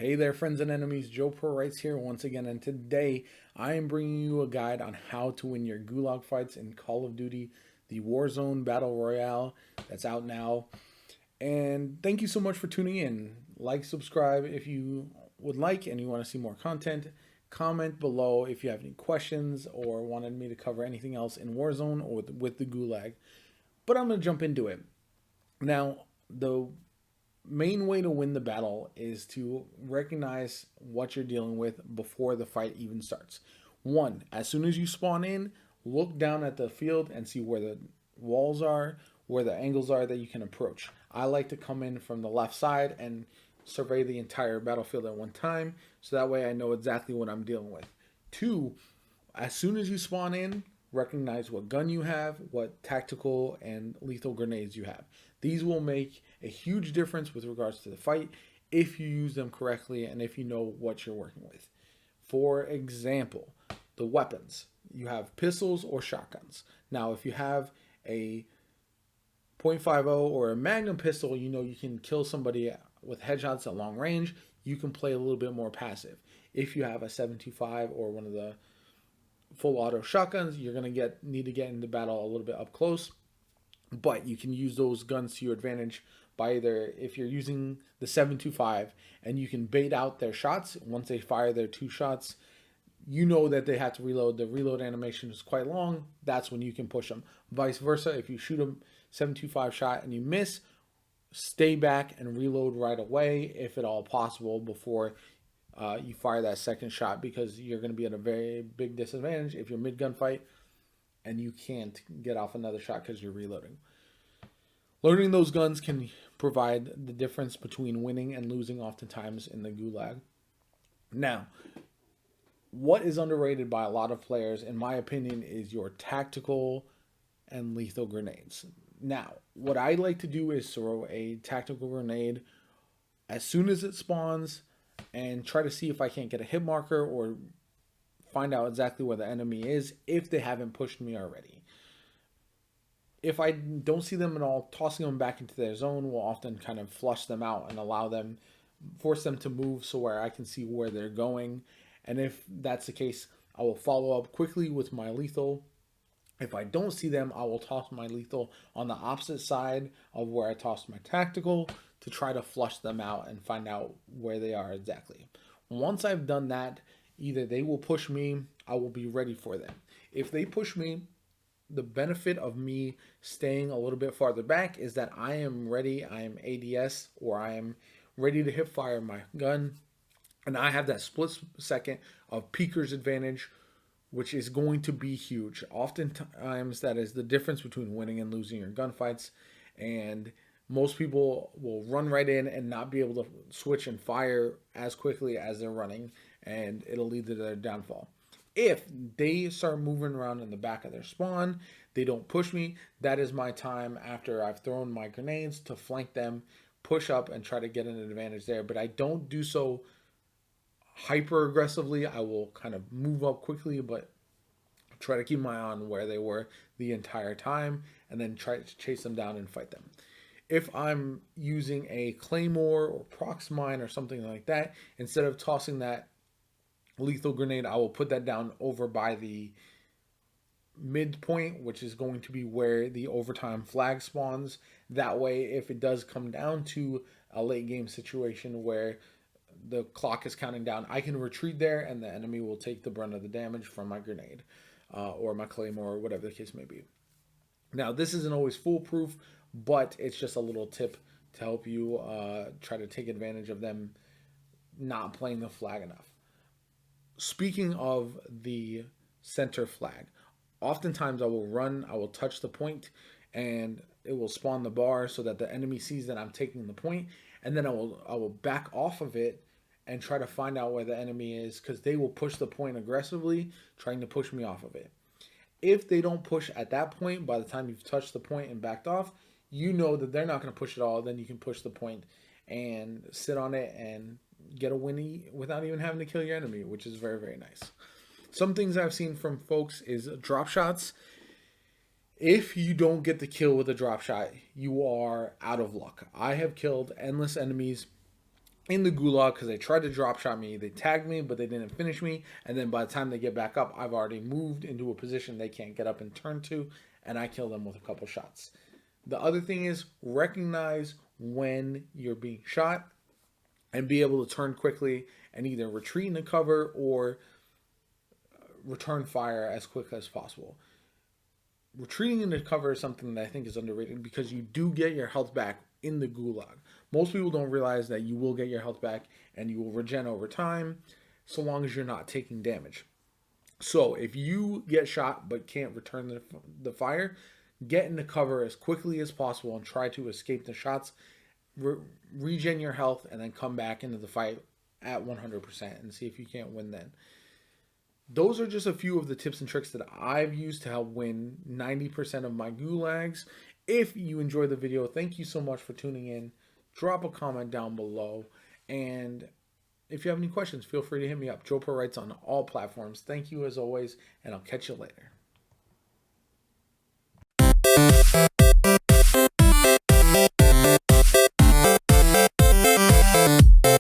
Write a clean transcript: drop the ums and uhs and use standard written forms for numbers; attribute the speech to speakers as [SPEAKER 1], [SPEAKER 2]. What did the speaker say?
[SPEAKER 1] Hey there, friends and enemies. JoPaWrites here once again, and today I am bringing you a guide on how to win your Gulag fights in Call of Duty, the Warzone Battle Royale that's out now. And thank you so much for tuning in. Like, subscribe if you would like and you want to see more content. Comment below if you have any questions or wanted me to cover anything else in Warzone or with the Gulag. But I'm going to jump into it. Now, the main way to win the battle is to recognize what you're dealing with before the fight even starts. One, as soon as you spawn in, look down at the field and see where the walls are, where the angles are that you can approach. I like to come in from the left side and survey the entire battlefield at one time, so that way I know exactly what I'm dealing with. Two, as soon as you spawn in, recognize what gun you have, what tactical and lethal grenades you have. These will make a huge difference with regards to the fight if you use them correctly and if you know what you're working with. For example, the weapons. You have pistols or shotguns. Now, if you have a .50 or a Magnum pistol, you know you can kill somebody with headshots at long range. You can play a little bit more passive. If you have a 7.25 or one of the full auto shotguns, you're going to need to get into battle a little bit up close, but you can use those guns to your advantage by either, if you're using the 7.25 and you can bait out their shots once they fire their two shots, you know that they have to reload. The reload animation is quite long. That's when you can push them. Vice versa, if you shoot a 7.25 shot and you miss, stay back and reload right away if at all possible before you fire that second shot, because you're going to be at a very big disadvantage if you're mid gunfight and you can't get off another shot because you're reloading. Learning those guns can provide the difference between winning and losing oftentimes in the Gulag. Now, what is underrated by a lot of players, in my opinion, is your tactical and lethal grenades. Now, what I like to do is throw a tactical grenade as soon as it spawns and try to see if I can't get a hit marker or find out exactly where the enemy is if they haven't pushed me already. If I don't see them at all, tossing them back into their zone will often kind of flush them out and force them to move so where I can see where they're going. And if that's the case, I will follow up quickly with my lethal. If I don't see them, I will toss my lethal on the opposite side of where I tossed my tactical to try to flush them out and find out where they are exactly. Once I've done that, either they will push me, I will be ready for them. If they push me, the benefit of me staying a little bit farther back is that I am ready, I am ADS, or I am ready to hip fire my gun, and I have that split second of peeker's advantage, which is going to be huge. Oftentimes, that is the difference between winning and losing your gunfights, and most people will run right in and not be able to switch and fire as quickly as they're running, and it'll lead to their downfall. If they start moving around in the back of their spawn, they don't push me, that is my time after I've thrown my grenades to flank them, push up, and try to get an advantage there. But I don't do so hyper aggressively. I will kind of move up quickly, but try to keep my eye on where they were the entire time and then try to chase them down and fight them. If I'm using a claymore or prox mine or something like that, instead of tossing that lethal grenade, I will put that down over by the midpoint, which is going to be where the overtime flag spawns. That way, if it does come down to a late game situation where the clock is counting down, I can retreat there and the enemy will take the brunt of the damage from my grenade or my claymore or whatever the case may be. Now, this isn't always foolproof, but it's just a little tip to help you try to take advantage of them not playing the flag enough. Speaking of the center flag, oftentimes I will touch the point and it will spawn the bar so that the enemy sees that I'm taking the point, and then I will back off of it and try to find out where the enemy is, because they will push the point aggressively, trying to push me off of it. If they don't push at that point, by the time you've touched the point and backed off, you know that they're not going to push at all. Then you can push the point and sit on it and get a winnie without even having to kill your enemy, which is very, very nice. Some things I've seen from folks is drop shots. If you don't get the kill with a drop shot, you are out of luck. I have killed endless enemies in the gulag because they tried to drop shot me. They tagged me, but they didn't finish me. And then by the time they get back up, I've already moved into a position they can't get up and turn to, and I kill them with a couple shots. The other thing is recognize when you're being shot and be able to turn quickly and either retreat into cover or return fire as quick as possible. Retreating into cover is something that I think is underrated because you do get your health back in the gulag. Most people don't realize that you will get your health back and you will regen over time so long as you're not taking damage. So if you get shot but can't return the fire, get into cover as quickly as possible and try to escape the shots, regen your health, and then come back into the fight at 100% and see if you can't win then. Those are just a few of the tips and tricks that I've used to help win 90% of my gulags. If you enjoyed the video, thank you so much for tuning in. Drop a comment down below. And if you have any questions, feel free to hit me up. JoPaWrites on all platforms. Thank you as always, and I'll catch you later.